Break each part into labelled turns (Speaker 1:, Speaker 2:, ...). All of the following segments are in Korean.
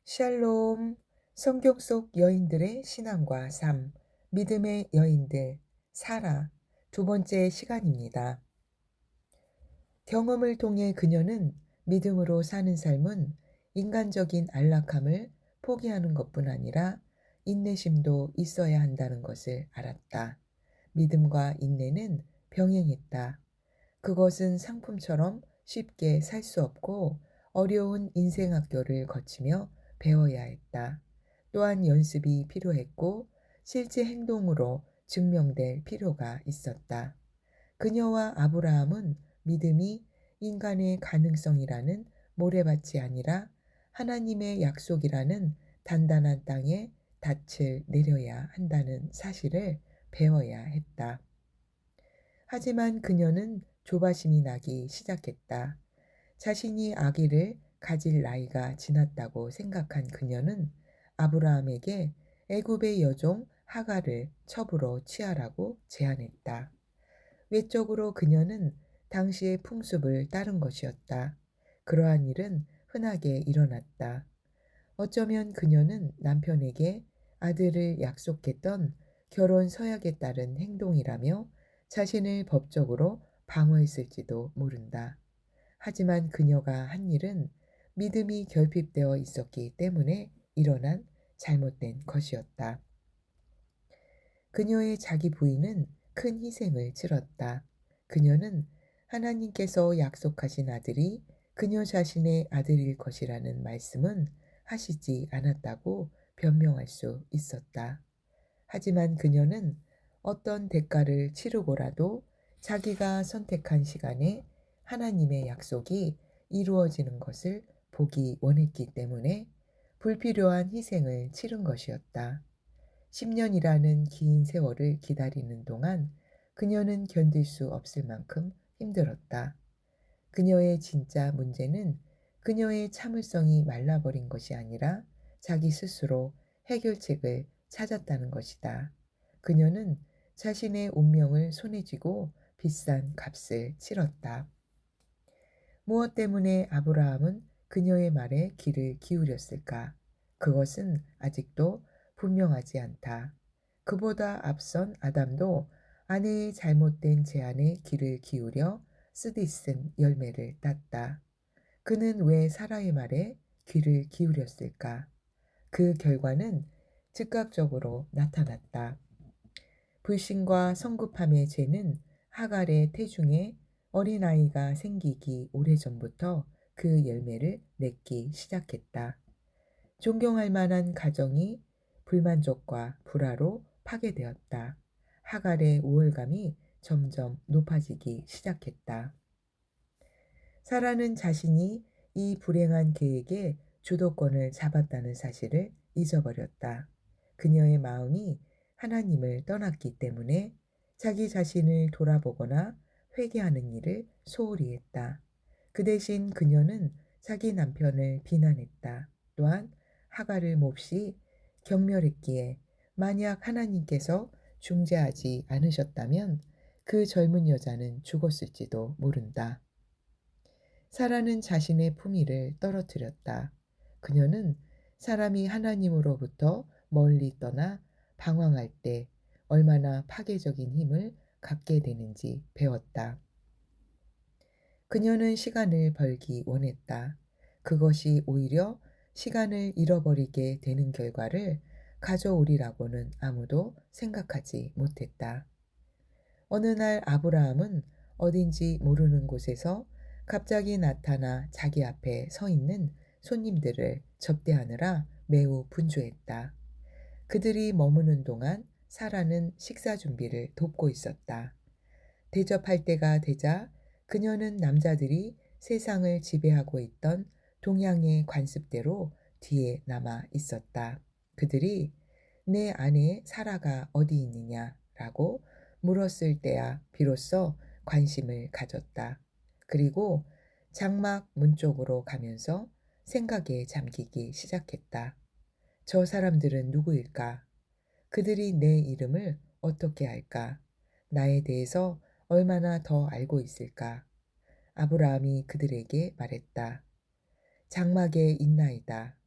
Speaker 1: 샬롬, 성경 속 여인들의 신앙과 삶, 믿음의 여인들, 사라, 두 번째 시간입니다. 경험을 통해 그녀는 믿음으로 사는 삶은 인간적인 안락함을 포기하는 것뿐 아니라 인내심도 있어야 한다는 것을 알았다. 믿음과 인내는 병행했다. 그것은 상품처럼 쉽게 살 수 없고 어려운 인생 학교를 거치며 배워야 했다. 또한 연습이 필요했고 실제 행동으로 증명될 필요가 있었다. 그녀와 아브라함은 믿음이 인간의 가능성이라는 모래밭이 아니라 하나님의 약속이라는 단단한 땅에 닻을 내려야 한다는 사실을 배워야 했다. 하지만 그녀는 조바심이 나기 시작했다. 자신이 아기를 가질 나이가 지났다고 생각한 그녀는 아브라함에게 애굽의 여종 하갈을 첩으로 취하라고 제안했다. 외적으로 그녀는 당시의 풍습을 따른 것이었다. 그러한 일은 흔하게 일어났다. 어쩌면 그녀는 남편에게 아들을 약속했던 결혼 서약에 따른 행동이라며 자신을 법적으로 방어했을지도 모른다. 하지만 그녀가 한 일은 믿음이 결핍되어 있었기 때문에 일어난 잘못된 것이었다. 그녀의 자기 부인은 큰 희생을 치렀다. 그녀는 하나님께서 약속하신 아들이 그녀 자신의 아들일 것이라는 말씀은 하시지 않았다고 변명할 수 있었다. 하지만 그녀는 어떤 대가를 치르고라도 자기가 선택한 시간에 하나님의 약속이 이루어지는 것을 보기 원했기 때문에 불필요한 희생을 치른 것이었다. 10년이라는 긴 세월을 기다리는 동안 그녀는 견딜 수 없을 만큼 힘들었다. 그녀의 진짜 문제는 그녀의 참을성이 말라버린 것이 아니라 자기 스스로 해결책을 찾았다는 것이다. 그녀는 자신의 운명을 손에 쥐고 비싼 값을 치렀다. 무엇 때문에 아브라함은 그녀의 말에 귀를 기울였을까? 그것은 아직도 분명하지 않다. 그보다 앞선 아담도 아내의 잘못된 제안에 귀를 기울여 쓰디쓴 열매를 땄다. 그는 왜 사라의 말에 귀를 기울였을까? 그 결과는 즉각적으로 나타났다. 불신과 성급함의 죄는 하갈의 태중에 어린아이가 생기기 오래전부터 그 열매를 맺기 시작했다. 존경할 만한 가정이 불만족과 불화로 파괴되었다. 하갈의 우월감이 점점 높아지기 시작했다. 사라는 자신이 이 불행한 계획에 주도권을 잡았다는 사실을 잊어버렸다. 그녀의 마음이 하나님을 떠났기 때문에 자기 자신을 돌아보거나 회개하는 일을 소홀히 했다. 그 대신 그녀는 자기 남편을 비난했다. 또한 하갈을 몹시 경멸했기에 만약 하나님께서 중재하지 않으셨다면 그 젊은 여자는 죽었을지도 모른다. 사라는 자신의 품위를 떨어뜨렸다. 그녀는 사람이 하나님으로부터 멀리 떠나 방황할 때 얼마나 파괴적인 힘을 갖게 되는지 배웠다. 그녀는 시간을 벌기 원했다. 그것이 오히려 시간을 잃어버리게 되는 결과를 가져오리라고는 아무도 생각하지 못했다. 어느 날 아브라함은 어딘지 모르는 곳에서 갑자기 나타나 자기 앞에 서 있는 손님들을 접대하느라 매우 분주했다. 그들이 머무는 동안 사라는 식사 준비를 돕고 있었다. 대접할 때가 되자 그녀는 남자들이 세상을 지배하고 있던 동양의 관습대로 뒤에 남아 있었다. 그들이 내 아내 사라가 어디 있느냐라고 물었을 때야 비로소 관심을 가졌다. 그리고 장막 문 쪽으로 가면서 생각에 잠기기 시작했다. 저 사람들은 누구일까? 그들이 내 이름을 어떻게 알까? 나에 대해서 얼마나 더 알고 있을까? 아브라함이 그들에게 말했다. 장막에 있나이다.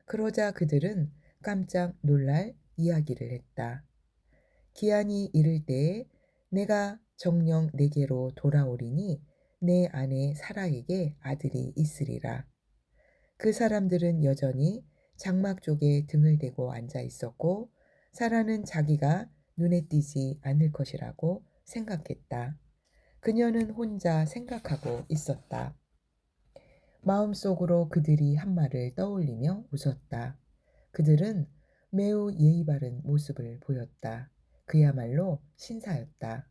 Speaker 1: 그러자 그들은 깜짝 놀랄 이야기를 했다. 기한이 이를 때에 내가 정녕 내게로 돌아오리니 내 아내 사라에게 아들이 있으리라. 그 사람들은 여전히 장막 쪽에 등을 대고 앉아 있었고 사라는 자기가 눈에 띄지 않을 것이라고 생각했다. 그녀는 혼자 생각하고 있었다. 마음속으로 그들이 한 말을 떠올리며 웃었다. 그들은 매우 예의 바른 모습을 보였다. 그야말로 신사였다.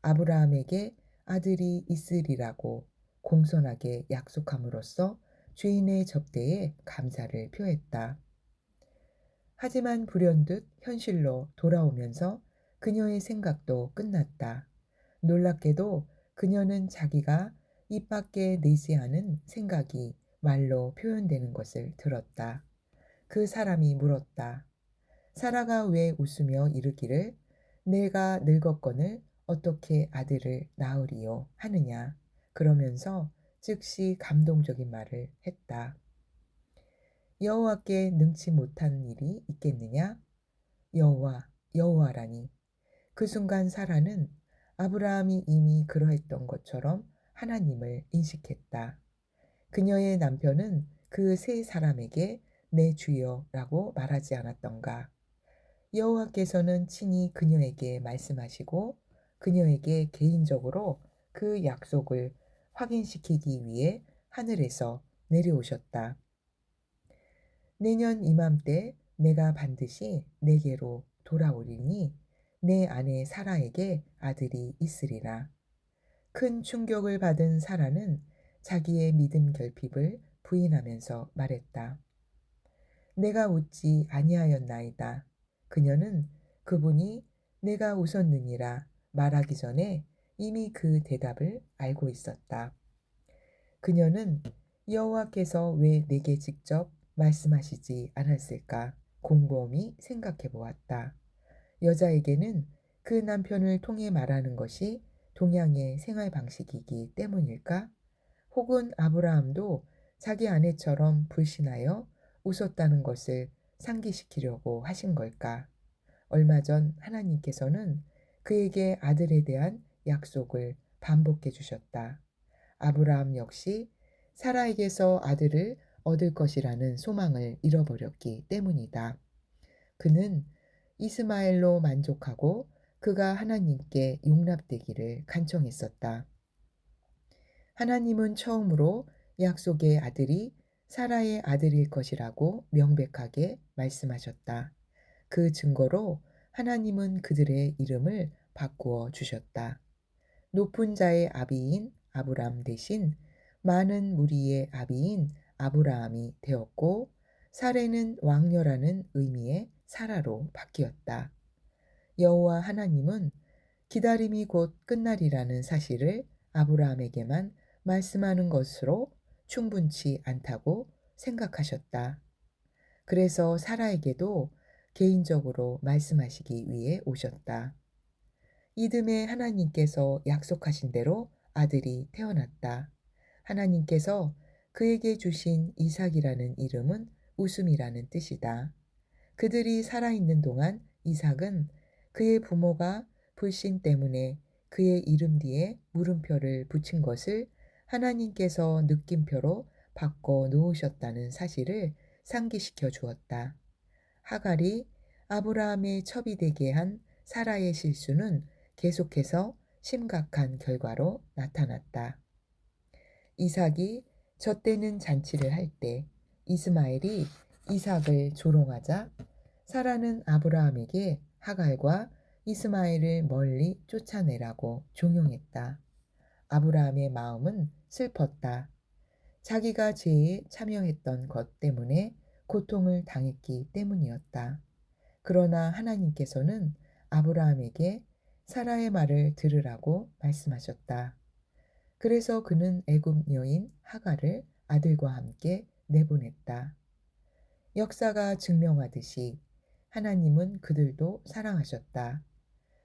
Speaker 1: 아브라함에게 아들이 있으리라고 공손하게 약속함으로써 주인의 접대에 감사를 표했다. 하지만 불현듯 현실로 돌아오면서 그녀의 생각도 끝났다. 놀랍게도 그녀는 자기가 입 밖에 내지 않은 생각이 말로 표현되는 것을 들었다. 그 사람이 물었다. 사라가 왜 웃으며 이르기를 내가 늙었거늘 어떻게 아들을 낳으리요 하느냐. 그러면서 즉시 감동적인 말을 했다. 여호와께 능치 못한 일이 있겠느냐? 여호와, 여호와라니. 그 순간 사라는 아브라함이 이미 그러했던 것처럼 하나님을 인식했다. 그녀의 남편은 그 세 사람에게 내 주여라고 말하지 않았던가. 여호와께서는 친히 그녀에게 말씀하시고 그녀에게 개인적으로 그 약속을 확인시키기 위해 하늘에서 내려오셨다. 내년 이맘때 내가 반드시 내게로 돌아오리니 내 아내 사라에게 아들이 있으리라. 큰 충격을 받은 사라는 자기의 믿음 결핍을 부인하면서 말했다. 내가 웃지 아니하였나이다. 그녀는 그분이 내가 웃었느니라 말하기 전에 이미 그 대답을 알고 있었다. 그녀는 여호와께서 왜 내게 직접 말씀하시지 않았을까 곰곰이 생각해 보았다. 여자에게는 그 남편을 통해 말하는 것이 동양의 생활 방식이기 때문일까? 혹은 아브라함도 자기 아내처럼 불신하여 웃었다는 것을 상기시키려고 하신 걸까? 얼마 전 하나님께서는 그에게 아들에 대한 약속을 반복해 주셨다. 아브라함 역시 사라에게서 아들을 얻을 것이라는 소망을 잃어버렸기 때문이다. 그는 이스마엘로 만족하고 그가 하나님께 용납되기를 간청했었다. 하나님은 처음으로 약속의 아들이 사라의 아들일 것이라고 명백하게 말씀하셨다. 그 증거로 하나님은 그들의 이름을 바꾸어 주셨다. 높은 자의 아비인 아브람 대신 많은 무리의 아비인 아브라함이 되었고 사례는 왕녀라는 의미의 사라로 바뀌었다. 여호와 하나님은 기다림이 곧 끝날이라는 사실을 아브라함에게만 말씀하는 것으로 충분치 않다고 생각하셨다. 그래서 사라에게도 개인적으로 말씀하시기 위해 오셨다. 이듬해 하나님께서 약속하신 대로 아들이 태어났다. 하나님께서 그에게 주신 이삭이라는 이름은 웃음이라는 뜻이다. 그들이 살아있는 동안 이삭은 그의 부모가 불신 때문에 그의 이름 뒤에 물음표를 붙인 것을 하나님께서 느낌표로 바꿔 놓으셨다는 사실을 상기시켜 주었다. 하갈이 아브라함의 첩이 되게 한 사라의 실수는 계속해서 심각한 결과로 나타났다. 이삭이 젖대는 잔치를 할 때 이스마엘이 이삭을 조롱하자 사라는 아브라함에게 하갈과 이스마엘을 멀리 쫓아내라고 종용했다. 아브라함의 마음은 슬펐다. 자기가 죄에 참여했던 것 때문에 고통을 당했기 때문이었다. 그러나 하나님께서는 아브라함에게 사라의 말을 들으라고 말씀하셨다. 그래서 그는 애굽 여인 하갈을 아들과 함께 내보냈다. 역사가 증명하듯이 하나님은 그들도 사랑하셨다.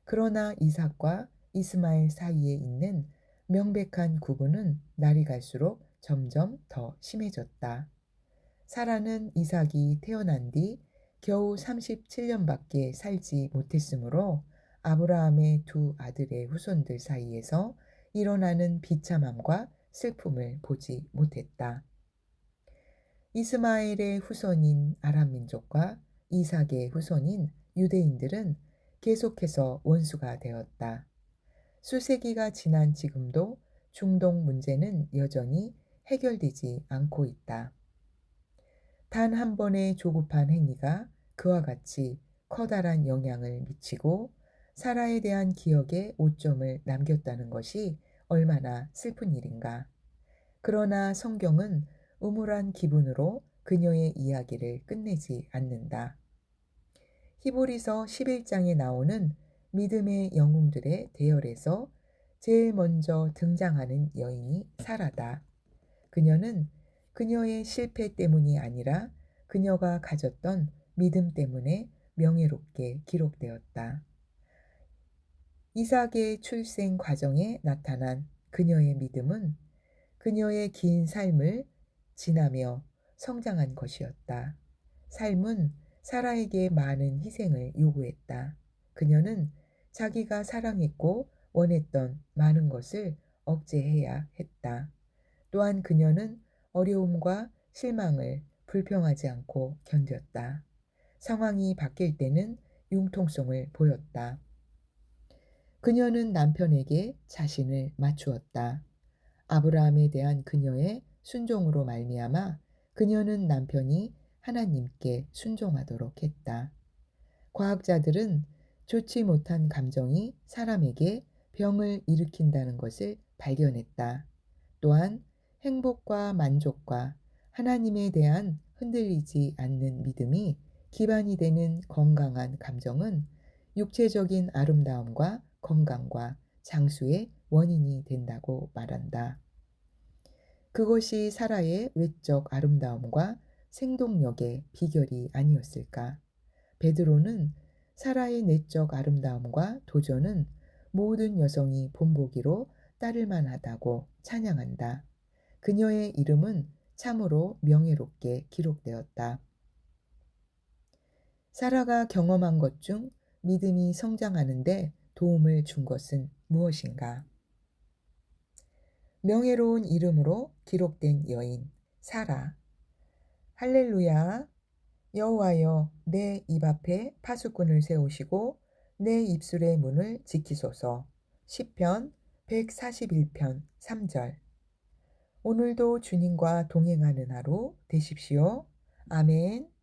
Speaker 1: 그러나 이삭과 이스마엘 사이에 있는 명백한 구분은 날이 갈수록 점점 더 심해졌다. 사라는 이삭이 태어난 뒤 겨우 37년밖에 살지 못했으므로 아브라함의 두 아들의 후손들 사이에서 일어나는 비참함과 슬픔을 보지 못했다. 이스마엘의 후손인 아람 민족과 이삭의 후손인 유대인들은 계속해서 원수가 되었다. 수세기가 지난 지금도 중동 문제는 여전히 해결되지 않고 있다. 단 한 번의 조급한 행위가 그와 같이 커다란 영향을 미치고 사라에 대한 기억에 오점을 남겼다는 것이 얼마나 슬픈 일인가. 그러나 성경은 음울한 기분으로 그녀의 이야기를 끝내지 않는다. 히브리서 11장에 나오는 믿음의 영웅들의 대열에서 제일 먼저 등장하는 여인이 사라다. 그녀는 그녀의 실패 때문이 아니라 그녀가 가졌던 믿음 때문에 명예롭게 기록되었다. 이삭의 출생 과정에 나타난 그녀의 믿음은 그녀의 긴 삶을 지나며 성장한 것이었다. 삶은 사라에게 많은 희생을 요구했다. 그녀는 자기가 사랑했고 원했던 많은 것을 억제해야 했다. 또한 그녀는 어려움과 실망을 불평하지 않고 견뎠다. 상황이 바뀔 때는 융통성을 보였다. 그녀는 남편에게 자신을 맞추었다. 아브라함에 대한 그녀의 순종으로 말미암아 그녀는 남편이 하나님께 순종하도록 했다. 과학자들은 좋지 못한 감정이 사람에게 병을 일으킨다는 것을 발견했다. 또한 행복과 만족과 하나님에 대한 흔들리지 않는 믿음이 기반이 되는 건강한 감정은 육체적인 아름다움과 건강과 장수의 원인이 된다고 말한다. 그것이 사라의 외적 아름다움과 생동력의 비결이 아니었을까? 베드로는 사라의 내적 아름다움과 도전은 모든 여성이 본보기로 따를 만하다고 찬양한다. 그녀의 이름은 참으로 명예롭게 기록되었다. 사라가 경험한 것 중 믿음이 성장하는데 도움을 준 것은 무엇인가? 명예로운 이름으로 기록된 여인 사라. 할렐루야. 여호와여, 내 입 앞에 파수꾼을 세우시고 내 입술의 문을 지키소서. 시편 141편 3절. 오늘도 주님과 동행하는 하루 되십시오. 아멘.